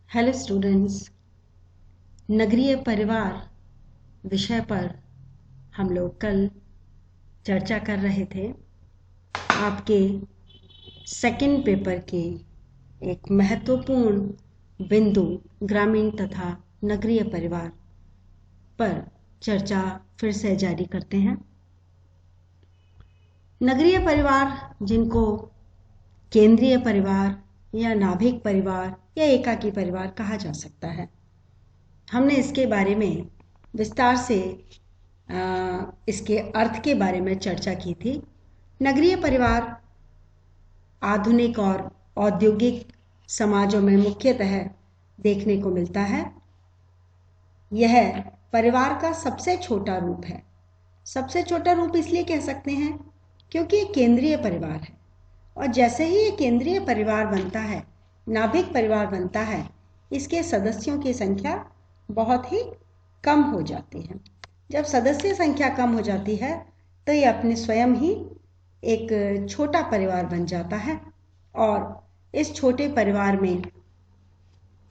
Hello students. नगरीय परिवार विषय पर हम लोग कल चर्चा कर रहे थे। आपके सेकंड पेपर के एक महत्वपूर्ण बिंदु ग्रामीण तथा नगरीय परिवार पर चर्चा फिर से जारी करते हैं। नगरीय परिवार जिनको केंद्रीय परिवार या नाभिक परिवार या एकाकी परिवार कहा जा सकता है, हमने इसके बारे में विस्तार से इसके अर्थ के बारे में चर्चा की थी। नगरीय परिवार आधुनिक और औद्योगिक समाजों में मुख्यतः देखने को मिलता है। यह परिवार का सबसे छोटा रूप है। सबसे छोटा रूप इसलिए कह सकते हैं क्योंकि ये केंद्रीय परिवार है, और जैसे ही ये केंद्रीय परिवार बनता है, नाभिक परिवार बनता है, इसके सदस्यों की संख्या बहुत ही कम हो जाती है। जब सदस्य संख्या कम हो जाती है तो ये अपने स्वयं ही एक छोटा परिवार बन जाता है, और इस छोटे परिवार में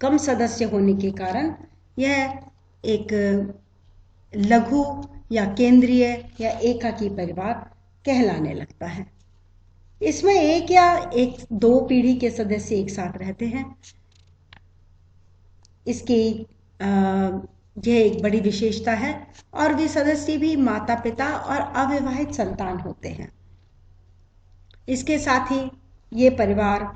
कम सदस्य होने के कारण यह एक लघु या केंद्रीय या एकाकी परिवार कहलाने लगता है। इसमें एक या दो पीढ़ी के सदस्य एक साथ रहते हैं। इसकी यह एक बड़ी विशेषता है, और वे सदस्य भी माता पिता और अविवाहित संतान होते हैं। इसके साथ ही ये परिवार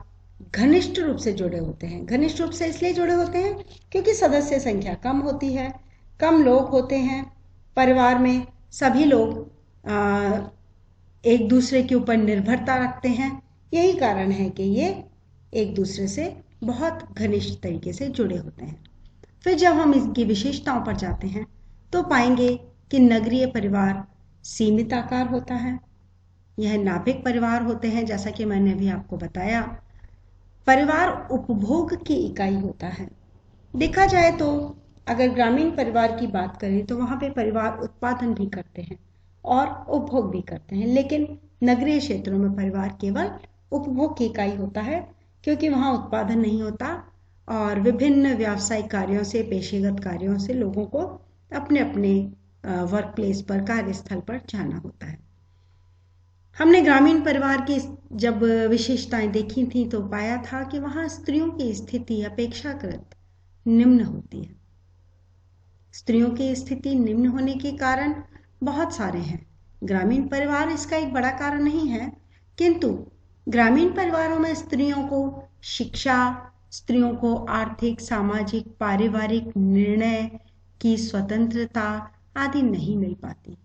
घनिष्ठ रूप से जुड़े होते हैं। घनिष्ठ रूप से इसलिए जुड़े होते हैं क्योंकि सदस्य संख्या कम होती है, कम लोग होते हैं। परिवार में सभी लोग एक दूसरे के ऊपर निर्भरता रखते हैं। यही कारण है कि ये एक दूसरे से बहुत घनिष्ठ तरीके से जुड़े होते हैं। फिर जब हम इसकी विशेषताओं पर जाते हैं तो पाएंगे कि नगरीय परिवार सीमित आकार होता है। यह नाभिक परिवार होते हैं। जैसा कि मैंने अभी आपको बताया, परिवार उपभोग की इकाई होता है। देखा जाए तो अगर ग्रामीण परिवार की बात करें तो वहां पे परिवार उत्पादन भी करते हैं और उपभोग भी करते हैं, लेकिन नगरीय क्षेत्रों में परिवार केवल उपभोग की इकाई होता है, क्योंकि वहां उत्पादन नहीं होता और विभिन्न व्यावसायिक कार्यों से, पेशेगत कार्यों से लोगों को अपने अपने वर्क प्लेस पर, कार्यस्थल पर जाना होता है। हमने ग्रामीण परिवार की जब विशेषताएं देखी थी तो पाया था कि वहां स्त्रियों की स्थिति अपेक्षाकृत निम्न होती है। स्त्रियों की स्थिति निम्न होने के कारण बहुत सारे हैं। ग्रामीण परिवार इसका एक बड़ा कारण नहीं है, किंतु ग्रामीण परिवारों में स्त्रियों को शिक्षा, स्त्रियों को आर्थिक, सामाजिक, पारिवारिक निर्णय की स्वतंत्रता आदि नहीं मिल पाती।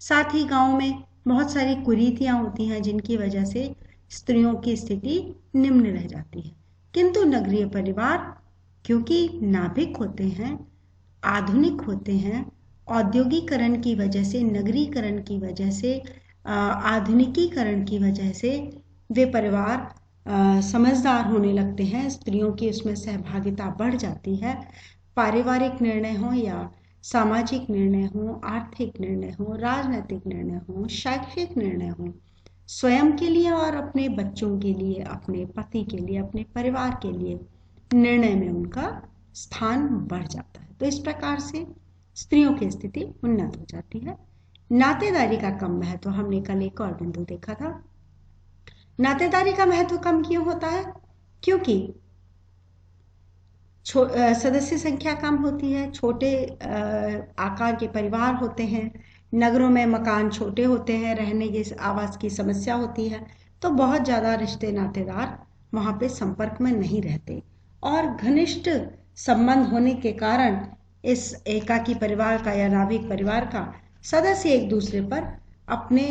साथ ही गांव में बहुत सारी कुरीतियां होती हैं जिनकी वजह से स्त्रियों की स्थिति निम्न रह जाती है। किंतु नगरीय परिवार क्योंकि नाभिक होते हैं, आधुनिक होते हैं, औद्योगिकरण की वजह से, नगरीकरण की वजह से, आधुनिकीकरण की वजह से वे परिवार समझदार होने लगते हैं। स्त्रियों की उसमें सहभागिता बढ़ जाती है। पारिवारिक निर्णय हो या सामाजिक निर्णय हो, आर्थिक निर्णय हो, राजनीतिक निर्णय हो, शैक्षिक निर्णय हो, स्वयं के लिए और अपने बच्चों के लिए, अपने पति के लिए, अपने परिवार के लिए निर्णय में उनका स्थान बढ़ जाता है। तो इस प्रकार से स्त्रियों की स्थिति उन्नत हो जाती है। नातेदारी का कम महत्व, हमने कल एक और बिंदु देखा था। नातेदारी का महत्व कम क्यों होता है? क्योंकि सदस्य संख्या कम होती है, छोटे आकार के परिवार होते हैं, नगरों में मकान छोटे होते हैं, रहने की, आवास की समस्या होती है, तो बहुत ज़्यादा रिश्ते नातेदार वहाँ पे संपर्क में नहीं रहते, और घनिष्ठ संबंध होने के कारण इस एकाकी परिवार का या नाभिक परिवार का सदस्य एक दूसरे पर अपने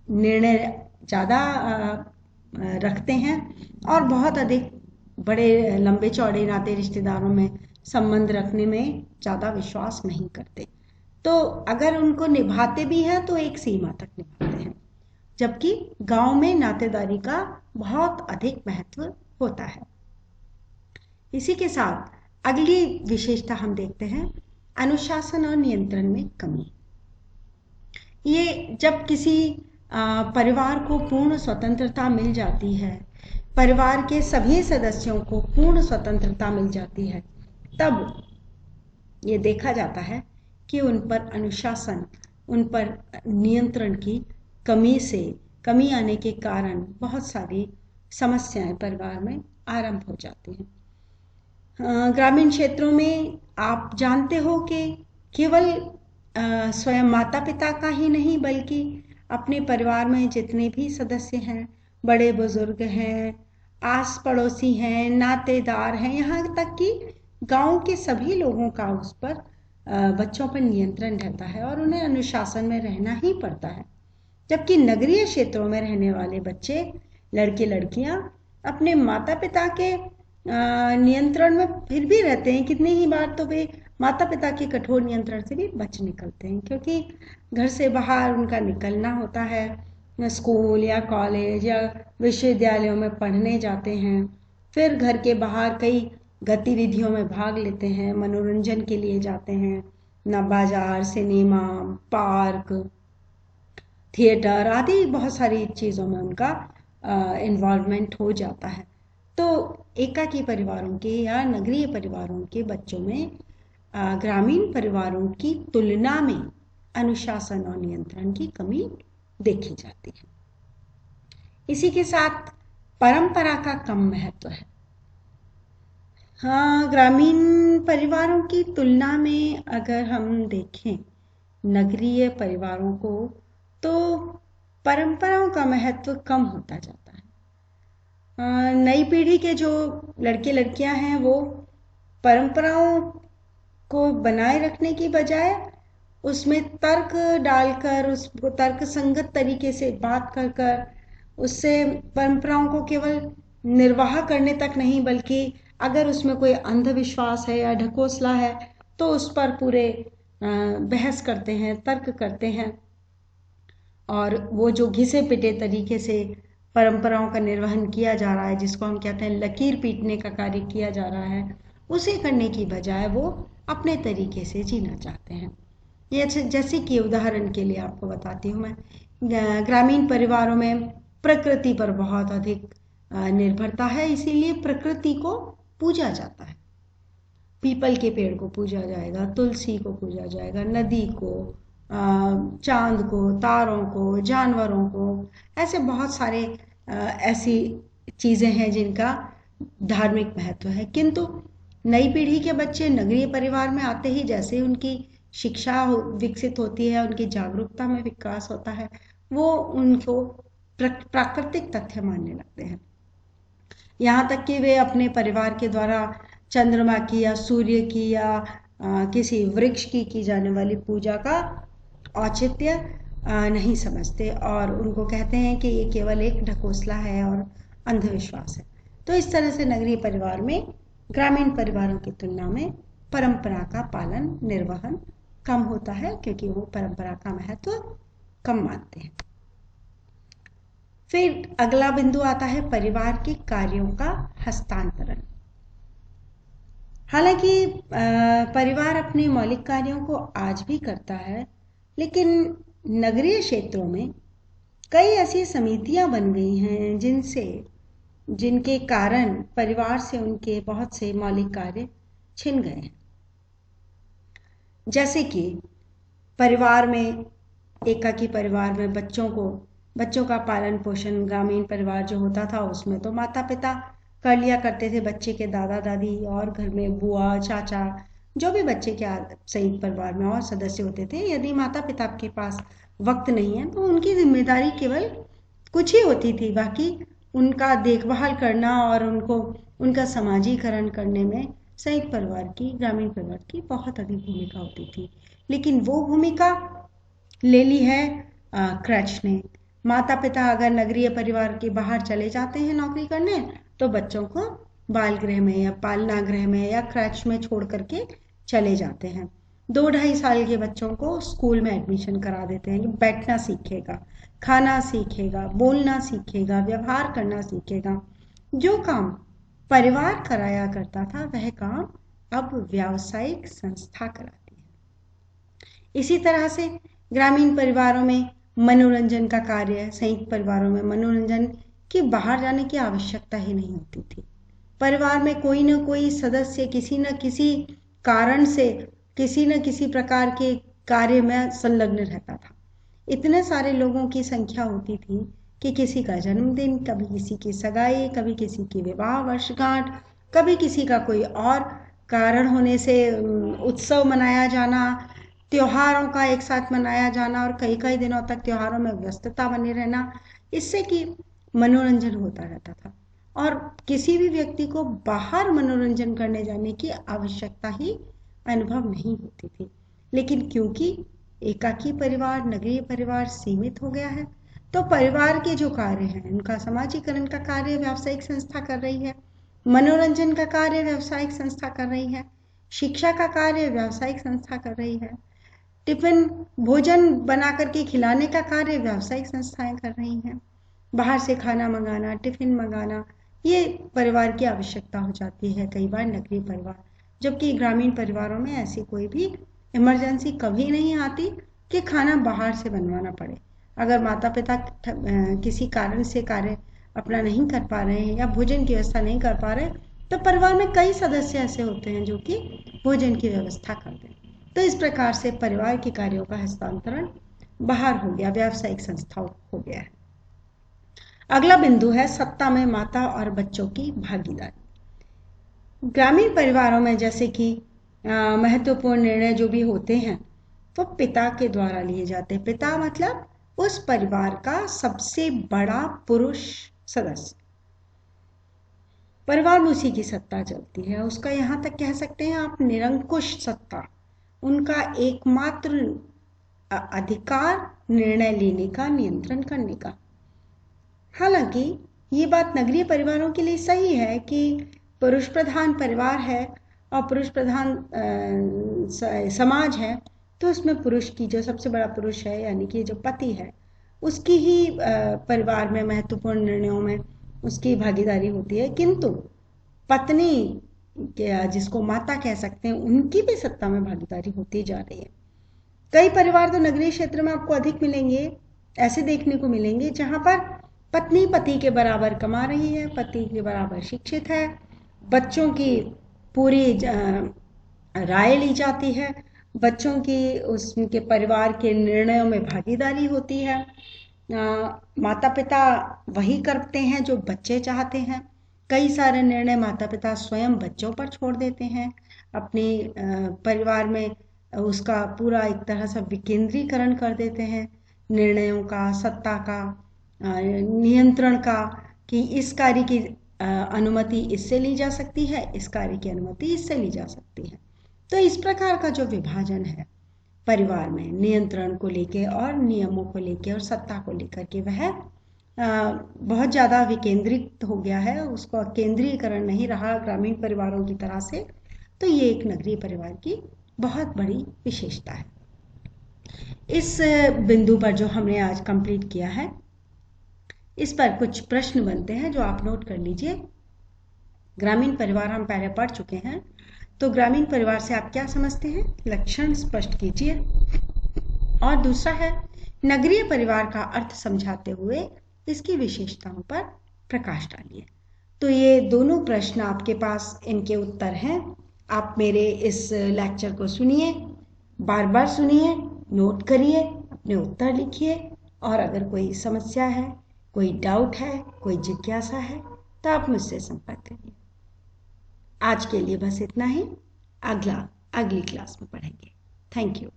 निर्णय ज़्यादा रखते हैं और बहुत अधिक बड़े लंबे चौड़े नाते रिश्तेदारों में संबंध रखने में ज़्यादा विश्वास नहीं करते। तो अगर उनको निभाते भी हैं तो एक सीमा तक निभाते हैं, जबकि गांव में नातेदारी का बहुत अधिक महत्व होता है। इसी के साथ अगली विशेषता हम देखते हैं, अनुशासन और नियंत्रण में कमी। ये जब किसी परिवार को पूर्ण स्वतंत्रता मिल जाती है, परिवार के सभी सदस्यों को पूर्ण स्वतंत्रता मिल जाती है, तब ये देखा जाता है कि उन पर अनुशासन, उन पर नियंत्रण की कमी आने के कारण बहुत सारी समस्याएं परिवार में आरंभ हो जाती हैं। ग्रामीण क्षेत्रों में आप जानते हो कि केवल स्वयं माता पिता का ही नहीं बल्कि अपने परिवार में जितने भी सदस्य हैं, बड़े बुजुर्ग हैं, आस पड़ोसी हैं, नातेदार हैं, यहाँ तक कि गांव के सभी लोगों का उस पर बच्चों पर नियंत्रण रहता है और उन्हें अनुशासन में रहना ही पड़ता है। जबकि नगरीय क्षेत्रों में रहने वाले बच्चे, लड़के लड़कियां अपने माता पिता के नियंत्रण में फिर भी रहते हैं। कितनी ही बार तो वे माता पिता के कठोर नियंत्रण से भी बच निकलते हैं, क्योंकि घर से बाहर उनका निकलना होता है, स्कूल या कॉलेज या विश्वविद्यालयों में पढ़ने जाते हैं, फिर घर के बाहर कई गतिविधियों में भाग लेते हैं, मनोरंजन के लिए जाते हैं, ना बाजार, सिनेमा, पार्क, थिएटर आदि बहुत सारी चीज़ों में उनका इन्वॉल्वमेंट हो जाता है। तो एकाकी परिवारों के या नगरीय परिवारों के बच्चों में ग्रामीण परिवारों की तुलना में अनुशासन और नियंत्रण की कमी देखी जाती है। इसी के साथ परंपरा का कम महत्व है। हाँ, ग्रामीण परिवारों की तुलना में अगर हम देखें नगरीय परिवारों को, तो परंपराओं का महत्व कम होता जाता है। नई पीढ़ी के जो लड़के लड़कियां हैं वो परंपराओं को बनाए रखने की बजाय उसमें तर्क डालकर, उसको तर्क संगत तरीके से बात कर कर उससे परंपराओं को केवल निर्वाह करने तक नहीं, बल्कि अगर उसमें कोई अंधविश्वास है या ढकोसला है तो उस पर पूरे बहस करते हैं, तर्क करते हैं, और वो जो घिसे पिटे तरीके से परंपराओं का निर्वहन किया जा रहा है, जिसको हम कहते हैं लकीर पीटने का कार्य किया जा रहा है, उसे करने की बजाय वो अपने तरीके से जीना चाहते हैं। ये जैसे कि उदाहरण के लिए आपको बताती हूँ मैं, ग्रामीण परिवारों में प्रकृति पर बहुत अधिक निर्भरता है, इसीलिए प्रकृति को पूजा जाता है। पीपल के पेड़ को पूजा जाएगा, तुलसी को पूजा जाएगा, नदी को, चांद को, तारों को, जानवरों को, ऐसे बहुत सारे ऐसी चीज़ें हैं जिनका धार्मिक महत्व है। किंतु नई पीढ़ी के बच्चे नगरीय परिवार में आते ही जैसे उनकी शिक्षा विकसित होती है, उनकी जागरूकता में विकास होता है, वो उनको प्राकृतिक तथ्य मानने लगते हैं। यहाँ तक कि वे अपने परिवार के द्वारा चंद्रमा की या सूर्य की या किसी वृक्ष की जाने वाली पूजा का औचित्य नहीं समझते और उनको कहते हैं कि ये केवल एक ढकोसला है और अंधविश्वास है। तो इस तरह से नगरीय परिवार में ग्रामीण परिवारों की तुलना में परंपरा का पालन निर्वहन कम होता है, क्योंकि वो परंपरा का महत्व कम मानते हैं। फिर अगला बिंदु आता है परिवार के कार्यों का हस्तांतरण। हालांकि परिवार अपने मौलिक कार्यों को आज भी करता है, लेकिन नगरीय क्षेत्रों में कई ऐसी समितियां बन गई हैं जिनके कारण परिवार से उनके बहुत से मौलिक कार्य छिन गए हैं। जैसे कि परिवार में, एकाकी परिवार में बच्चों का पालन पोषण ग्रामीण परिवार जो होता था उसमें तो माता पिता कर लिया करते थे, बच्चे के दादा दादी और घर में बुआ चाचा जो भी बच्चे के संयुक्त परिवार में और सदस्य होते थे। यदि माता पिता के पास वक्त नहीं है तो उनकी जिम्मेदारी केवल कुछ ही होती थी, बाकी उनका देखभाल करना और उनका समाजीकरण करने में संयुक्त परिवार की, ग्रामीण परिवार की बहुत अधिक भूमिका होती थी। लेकिन वो भूमिका ले ली है क्रैच ने। माता पिता अगर नगरीय परिवार के बाहर चले जाते हैं नौकरी करने, तो बच्चों को बाल गृह में या पालना गृह में या क्रैच में छोड़ करके चले जाते हैं। 2-2.5 साल के बच्चों को स्कूल में एडमिशन करा देते हैं कि बैठना सीखेगा, खाना सीखेगा, बोलना सीखेगा, व्यवहार करना सीखेगा। जो काम परिवार कराया करता था वह काम अब व्यावसायिक संस्था कराती है। इसी तरह से ग्रामीण परिवारों में मनोरंजन का कार्य संयुक्त परिवारों में मनोरंजन कि बाहर जाने की आवश्यकता ही नहीं होती थी। परिवार में कोई न कोई सदस्य किसी न किसी कारण से किसी न किसी प्रकार के कार्य में संलग्न रहता था। इतने सारे लोगों की संख्या होती थी कि किसी का जन्मदिन, कभी किसी की सगाई, कभी किसी की विवाह वर्षगांठ, कभी किसी का कोई और कारण होने से उत्सव मनाया जाना, त्योहारों का एक साथ मनाया जाना और कई कई दिनों तक त्योहारों में व्यस्तता बने रहना, इससे कि मनोरंजन होता रहता था और किसी भी व्यक्ति को बाहर मनोरंजन करने जाने की आवश्यकता ही अनुभव नहीं होती थी। लेकिन क्योंकि एकाकी परिवार, नगरीय परिवार सीमित हो गया है, तो परिवार के जो कार्य हैं उनका समाजीकरण का कार्य व्यावसायिक संस्था कर रही है, मनोरंजन का कार्य व्यावसायिक संस्था कर रही है, शिक्षा का कार्य व्यावसायिक संस्था कर रही है, टिफिन भोजन बना करके खिलाने का कार्य व्यावसायिक संस्थाएं कर रही हैं, बाहर से खाना मंगाना, टिफिन मंगाना, ये परिवार की आवश्यकता हो जाती है कई बार नगरीय परिवार। जबकि ग्रामीण परिवारों में ऐसी कोई भी इमरजेंसी कभी नहीं आती कि खाना बाहर से बनवाना पड़े। अगर माता पिता किसी कारण से कार्य अपना नहीं कर पा रहे हैं या भोजन की व्यवस्था नहीं कर पा रहे, तो परिवार में कई सदस्य ऐसे होते हैं जो कि भोजन की व्यवस्था करते हैं। तो इस प्रकार से परिवार के कार्यों का हस्तांतरण बाहर हो गया, व्यावसायिक संस्थाओं हो गया है। अगला बिंदु है सत्ता में माता और बच्चों की भागीदारी। ग्रामीण परिवारों में जैसे कि महत्वपूर्ण निर्णय जो भी होते हैं वो पिता के द्वारा लिए जाते हैं। पिता मतलब उस परिवार का सबसे बड़ा पुरुष सदस्य। परिवार में उसी की सत्ता चलती है, उसका यहाँ तक कह सकते हैं आप निरंकुश सत्ता, उनका एकमात्र अधिकार निर्णय लेने का, नियंत्रण करने का। हालांकि ये बात नगरीय परिवारों के लिए सही है कि पुरुष प्रधान परिवार है और पुरुष प्रधान समाज है, तो उसमें पुरुष की जो सबसे बड़ा पुरुष है यानी कि जो पति है उसकी ही परिवार में महत्वपूर्ण निर्णयों में उसकी भागीदारी होती है। किंतु पत्नी जिसको माता कह सकते हैं उनकी भी सत्ता में भागीदारी होती जा रही है। कई परिवार तो नगरीय क्षेत्र में आपको अधिक मिलेंगे, ऐसे देखने को मिलेंगे जहां पर पत्नी पति के बराबर कमा रही है, पति के बराबर शिक्षित है, बच्चों की पूरी राय ली जाती है, बच्चों की उसके परिवार के निर्णयों में भागीदारी होती है, माता पिता वही करते हैं जो बच्चे चाहते हैं। कई सारे निर्णय माता पिता स्वयं बच्चों पर छोड़ देते हैं, अपने परिवार में उसका पूरा एक तरह से विकेंद्रीकरण कर देते हैं, निर्णयों का, सत्ता का, नियंत्रण का, कि इस कार्य की अनुमति इससे ली जा सकती है, इस कार्य की अनुमति इससे ली जा सकती है। तो इस प्रकार का जो विभाजन है परिवार में नियंत्रण को लेके और नियमों को लेके और सत्ता को लेकर के, वह बहुत ज़्यादा विकेंद्रित हो गया है, उसका केंद्रीकरण नहीं रहा ग्रामीण परिवारों की तरह से। तो ये एक नगरीय परिवार की बहुत बड़ी विशेषता है। इस बिंदु पर जो हमने आज कंप्लीट किया है, इस पर कुछ प्रश्न बनते हैं जो आप नोट कर लीजिए। ग्रामीण परिवार हम पहले पढ़ चुके हैं, तो ग्रामीण परिवार से आप क्या समझते हैं, लक्षण स्पष्ट कीजिए। और दूसरा है नगरीय परिवार का अर्थ समझाते हुए इसकी विशेषताओं पर प्रकाश डालिए। तो ये दोनों प्रश्न आपके पास, इनके उत्तर हैं। आप मेरे इस लेक्चर को सुनिए, बार बार सुनिए, नोट करिए, अपने उत्तर लिखिए, और अगर कोई समस्या है, कोई डाउट है, कोई जिज्ञासा है, तो आप मुझसे संपर्क करिए। आज के लिए बस इतना ही, अगली क्लास में पढ़ेंगे। Thank you.